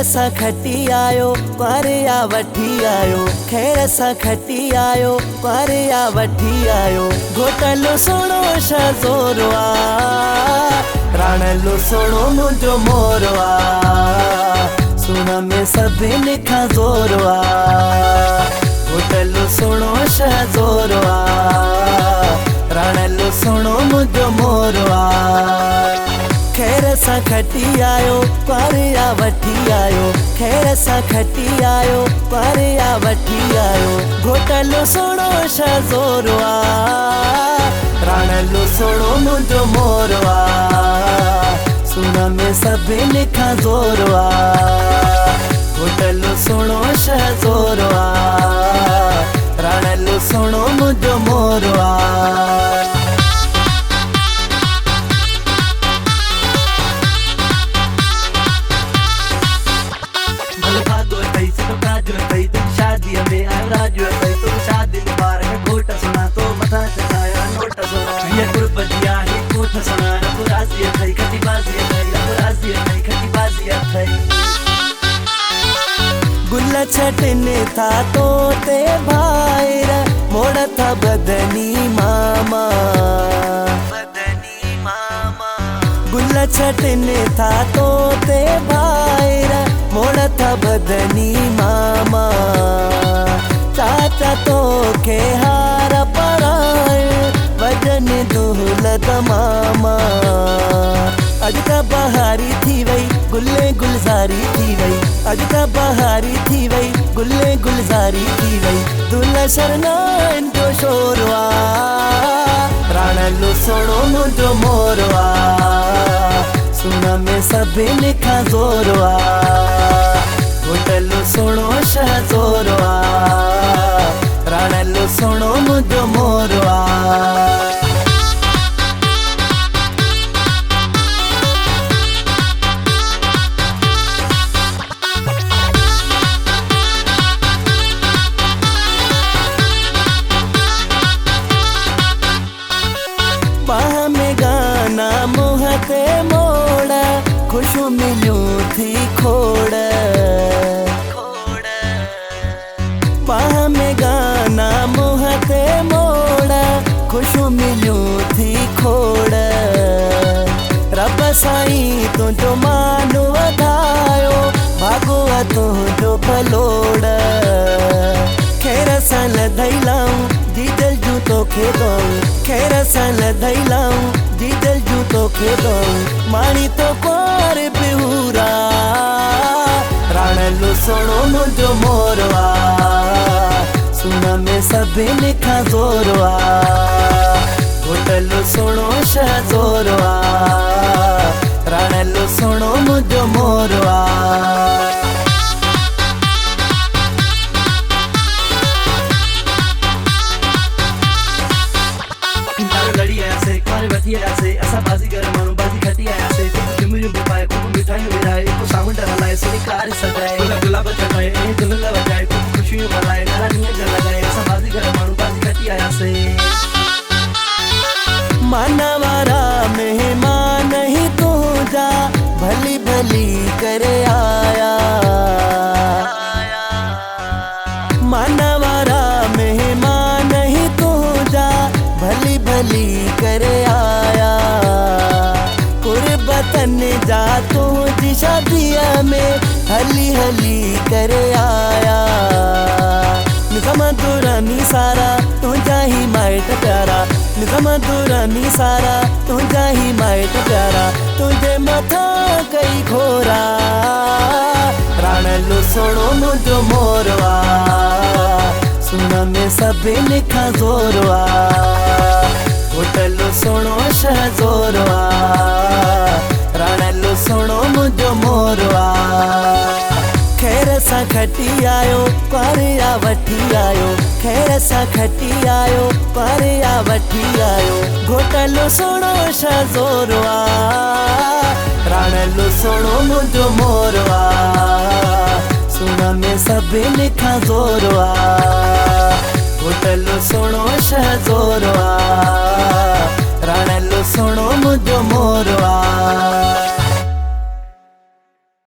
सां खटी आयो परिया वठी आयो, खैर सां खटी आयो परिया वठी आयो। घोटलो सोनो शज़ोरवा राणलो सोनो मुंहिंजो मोरवा, सुन में सभिनी खां ज़ोरवा। घोटलो सोनो शज़ोरवा राणलो सोनो मुंहिंजो मोरवा। खैर सां खटी आयो परिया वठी आयो, खैर सां खटी आयो परिया वठी आयो। घोटलो सोनो शज़ोरवा राणलो सोनो मुंहिंजो मोरवा, सुन में सभिनी खां ज़ोरवा। घोटलो सोनो शज़ोरवा राणलो सोनो मुंहिंजो मोरवा। शादी में आयो राजू तुम शादी मुबारक घोट सुना तो मथा चढ़ाया नोट सुना। ये गुरबतिया ही कोठ सुना राजी थई खटी बाजी थई राजी थई खटी बाजी थई। गुल छटने था तोते भाईर मोड़ था बदनी मामा, बदनी मामा। गुल छटने था तोते भाईर मोड़ था बदनी मामा। चाचा तो के हार पराए वजन दुलत मामा। अज त बहारी थी वई गुल्ले गुलजारी थी वई, अज त बहारी थी वई गुल्ले गुलजारी थी वई। दुल्हा शरनाइन जो शोरवा राणलो सोनो मुंहिंजो मोरवा, सुन में सभिनी खां ज़ोरवा। घोटलो सोनो शज़ोरवा राणलो सोनो मुंहिंजो मोरवा। बाह में गाना मुँह ते मोड़ खुशू मिलियूं थी खोड़। बाह में गाना मुँह ते मोड़ खुशू मिलियूं थी खोड़। रब साईं तुंहिंजो मान वधायो भागो तुंहिंजो भलोड़। खैर सां लधई लाऊं जीजल जूं तोखे दऊं, खैर सां लधई लाऊं जीजल जूं तोखे दऊं। माणी तो पार बिहूरा राणलो सोनो मुंहिंजो मोरवा, सुन में सभिनी खां ज़ोरवा। घोटलो सोनो शज़ोरवा राणलो सोनो मुंहिंजो मोरवा। असां बाज़ीगर माण्हू बाज़ी खटी आयासीं। झुमिरियूं बि पाए ख़ूब मिठाइयूं विराए सावंड हलाए सुठी कार सजाए गुलाब चटाए दुल्हन वॼाए ख़ूब ख़ुशियूं मल्हाए नारा ॾींहं लॻाए। असां बाज़ीगर माण्हू बाज़ी खटी आयासीं। माना वारा मेहमान ही तुंहिंजा भली भली करे आया। माना वारा मेहमान ही तुंहिंजा भली भली करे आया। कुर्बतन जा तुझी शादीअ में हली हली करे आया। निज़ाम दुरानी सारा तुझा ही माइट प्यारा, निज़ाम दुरानी सारा तुझा ही माइट प्यारा। तुझे मथा कई घोरा राणलो सोनो मुंहिंजो मोरवा, सुन में सभिनी खां ज़ोरवा। घोटलो सोनो शज़ोरवा राणलो सोनो मुंहिंजो मोरवा। खैर सां खटी आयो परिया वठी आयो, खैर सां खटी आयो परिया वठी आयो। घोटलो सोनो शज़ोरवा राणलो सोनो मुंहिंजो मोरवा, सुन में सभिनी खां ज़ोरवा। घोटलो सोनो शज़ोरवा राणलो सोनो मुंहिंजो